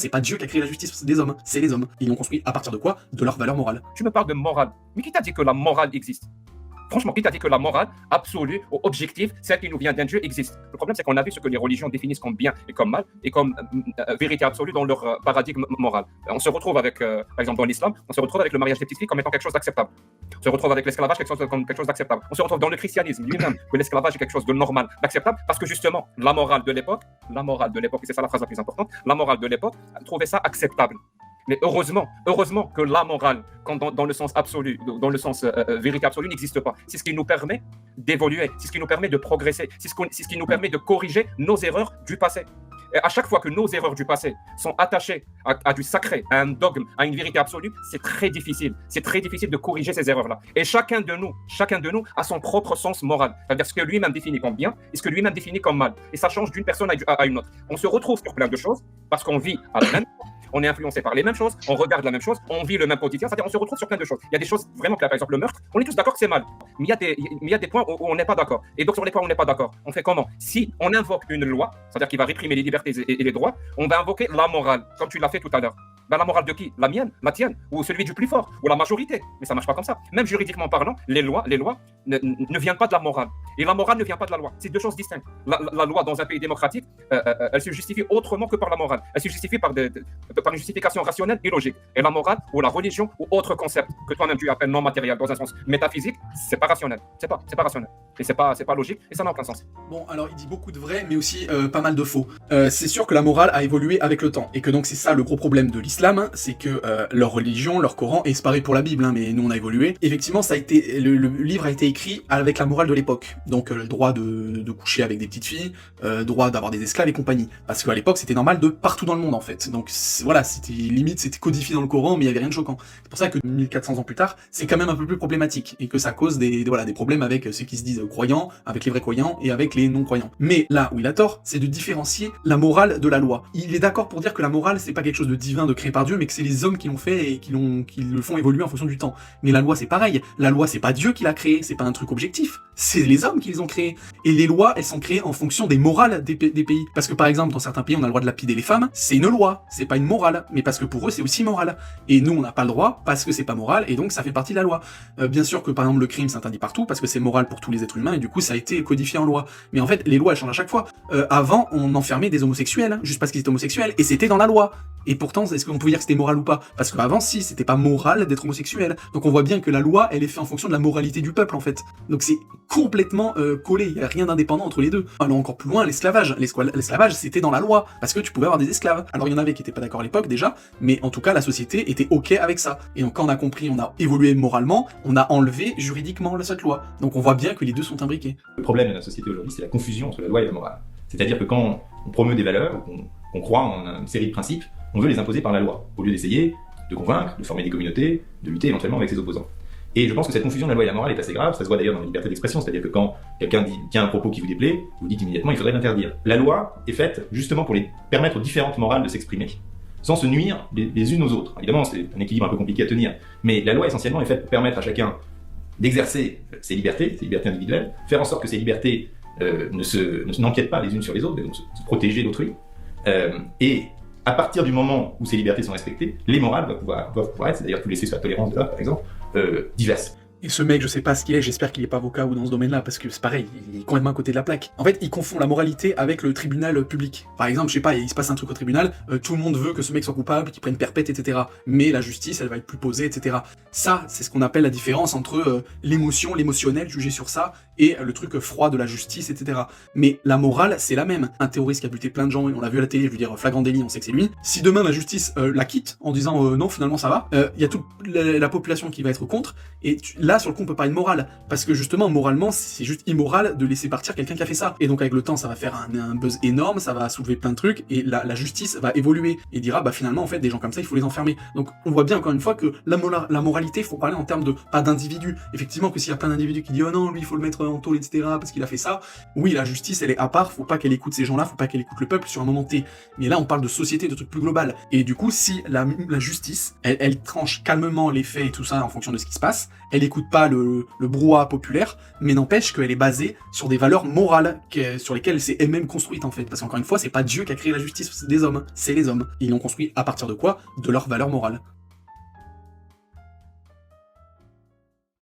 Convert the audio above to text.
c'est pas Dieu qui a créé la justice, c'est des hommes, c'est les hommes. Ils l'ont construit à partir de quoi? De leur valeur morale. Tu me parles de morale. Mais qui t'a dit que la morale existe? Franchement, qui t'a dit que la morale absolue ou objective, celle qui nous vient d'un Dieu, existe? Le problème, c'est qu'on a vu ce que les religions définissent comme bien et comme mal, et comme vérité absolue dans leur paradigme moral. On se retrouve avec, par exemple, dans l'islam, on se retrouve avec le mariage des petites filles comme étant quelque chose d'acceptable. On se retrouve avec l'esclavage comme quelque chose d'acceptable. On se retrouve dans le christianisme lui-même, que l'esclavage est quelque chose de normal, d'acceptable, parce que justement, la morale de l'époque, et c'est ça la phrase la plus importante, la morale de l'époque trouvait ça acceptable. Mais heureusement que la morale, dans le sens absolu, dans le sens vérité absolue, n'existe pas. C'est ce qui nous permet d'évoluer, c'est ce qui nous permet de progresser, c'est ce qui nous permet de corriger nos erreurs du passé. Et à chaque fois que nos erreurs du passé sont attachées à du sacré, à un dogme, à une vérité absolue, c'est très difficile. C'est très difficile de corriger ces erreurs-là. Et chacun de nous a son propre sens moral. C'est-à-dire ce que lui-même définit comme bien et ce que lui-même définit comme mal. Et ça change d'une personne à une autre. On se retrouve sur plein de choses parce qu'on vit à la même on est influencé par les mêmes choses, on regarde la même chose, on vit le même quotidien, c'est-à-dire on se retrouve sur plein de choses. Il y a des choses vraiment claires, par exemple le meurtre, on est tous d'accord que c'est mal, mais il y a des points où on n'est pas d'accord. Et donc sur les points où on n'est pas d'accord, on fait comment? Si on invoque une loi, c'est-à-dire qui va réprimer les libertés et les droits, on va invoquer la morale, comme tu l'as fait tout à l'heure. Ben, la morale de qui? La mienne, la tienne, ou celui du plus fort, ou la majorité. Mais ça marche pas comme ça. Même juridiquement parlant, les lois ne viennent pas de la morale. Et la morale ne vient pas de la loi. C'est deux choses distinctes. La loi dans un pays démocratique, elle se justifie autrement que par la morale. Elle se justifie par une justification rationnelle et logique. Et la morale, ou la religion, ou autre concept que toi-même tu appelles non matériel dans un sens métaphysique, c'est pas rationnel. C'est pas rationnel. Et c'est pas logique, et ça n'a aucun sens. Bon, alors il dit beaucoup de vrai, mais aussi pas mal de faux. C'est sûr que la morale a évolué avec le temps, et que donc c'est ça le gros problème de l'islam, hein, c'est que leur religion, leur Coran, et c'est pareil pour la Bible, hein, mais nous on a évolué. Effectivement, ça a été le livre a été écrit avec la morale de l'époque, donc le droit de coucher avec des petites filles, droit d'avoir des esclaves et compagnie, parce qu'à l'époque c'était normal de partout dans le monde en fait. Donc voilà, c'était codifié dans le Coran, mais il y avait rien de choquant. C'est pour ça que 1400 ans plus tard, c'est quand même un peu plus problématique, et que ça cause des problèmes avec ceux qui se disent croyants, avec les vrais croyants et avec les non-croyants. Mais là où il a tort, c'est de différencier la morale de la loi. Il est d'accord pour dire que la morale, c'est pas quelque chose de divin, de créé par Dieu, mais que c'est les hommes qui l'ont fait et qui le font évoluer en fonction du temps. Mais la loi, c'est pareil. La loi, c'est pas Dieu qui l'a créée, c'est pas un truc objectif. C'est les hommes qui les ont créés. Et les lois, elles sont créées en fonction des morales des pays. Parce que par exemple, dans certains pays, on a le droit de lapider les femmes, c'est une loi, c'est pas une morale. Mais parce que pour eux, c'est aussi moral. Et nous, on n'a pas le droit parce que c'est pas moral, et donc ça fait partie de la loi. Bien sûr que par exemple, le crime s'interdit partout parce que c'est moral pour tous les êtres humains, et du coup, ça a été codifié en loi. Mais en fait, les lois, elles changent à chaque fois. Avant, on enfermait des homosexuels, hein, juste parce qu'ils étaient homosexuels, et c'était dans la loi. Et pourtant, est-ce qu'on pouvait dire que c'était moral ou pas? Parce qu'avant, si, c'était pas moral d'être homosexuel. Donc on voit bien que la loi, elle est faite en fonction de la moralité du peuple, en fait. Donc c'est complètement collé, il y a rien d'indépendant entre les deux. Allons encore plus loin, l'esclavage. L'esclavage, c'était dans la loi, parce que tu pouvais avoir des esclaves. Alors il y en avait qui étaient pas d'accord à l'époque, déjà, mais en tout cas, la société était ok avec ça. Et donc quand on a compris, on a évolué moralement, on a enlevé juridiquement cette loi. Donc on voit bien que les deux sont imbriqués. Le problème de notre société aujourd'hui, c'est la confusion entre la loi et la morale. C'est-à-dire que quand on promeut des valeurs, qu'on croit en une série de principes, on veut les imposer par la loi, au lieu d'essayer de convaincre, de former des communautés, de lutter éventuellement avec ses opposants. Et je pense que cette confusion de la loi et la morale est assez grave, ça se voit d'ailleurs dans la liberté d'expression, c'est-à-dire que quand quelqu'un tient un propos qui vous déplaît, vous dites immédiatement il faudrait l'interdire. La loi est faite justement pour permettre aux différentes morales de s'exprimer, sans se nuire les unes aux autres. Évidemment, c'est un équilibre un peu compliqué à tenir, mais la loi essentiellement est faite pour permettre à chacun d'exercer ses libertés individuelles, faire en sorte que ces libertés n'empiètent pas les unes sur les autres, donc se protéger d'autrui, et à partir du moment où ces libertés sont respectées, les morales doivent pouvoir être, c'est d'ailleurs tout laisser sur la tolérance de l'autre, par exemple, diverses. Et ce mec, je sais pas ce qu'il est, j'espère qu'il est pas avocat ou dans ce domaine-là, parce que c'est pareil, il est complètement à côté de la plaque. En fait, il confond la moralité avec le tribunal public. Par exemple, je sais pas, il se passe un truc au tribunal, tout le monde veut que ce mec soit coupable, qu'il prenne perpète, etc. Mais la justice, elle va être plus posée, etc. Ça, c'est ce qu'on appelle la différence entre l'émotionnel jugé sur ça, et le truc froid de la justice, etc. Mais la morale, c'est la même. Un terroriste qui a buté plein de gens, et on l'a vu à la télé, je veux dire, flagrant délit, on sait que c'est lui. Si demain la justice la quitte, en disant non, finalement ça va, il y a toute la population qui va être contre, et là, sur le coup, on peut parler de morale, parce que justement, moralement, c'est juste immoral de laisser partir quelqu'un qui a fait ça. Et donc avec le temps, ça va faire un buzz énorme, ça va soulever plein de trucs, et la justice va évoluer, et dira, bah finalement, en fait, des gens comme ça, il faut les enfermer. Donc on voit bien, encore une fois, que la moralité, il faut parler en termes de, pas d'individus. Effectivement, que s'il y a plein d'individus qui disent, oh non, lui, il faut le mettre en tôle, etc., parce qu'il a fait ça, oui, la justice, elle est à part, faut pas qu'elle écoute ces gens-là, faut pas qu'elle écoute le peuple sur un moment T. Mais là, on parle de société, de trucs plus global. Et du coup, si la justice, elle tranche calmement les faits et tout ça en fonction de ce qui se passe, elle écoute pas le brouhaha populaire, mais n'empêche qu'elle est basée sur des valeurs morales sur lesquelles elle s'est elle-même construite en fait. Parce qu'encore une fois, c'est pas Dieu qui a créé la justice des hommes, c'est les hommes. Et ils l'ont construit à partir de quoi? De leurs valeurs morales.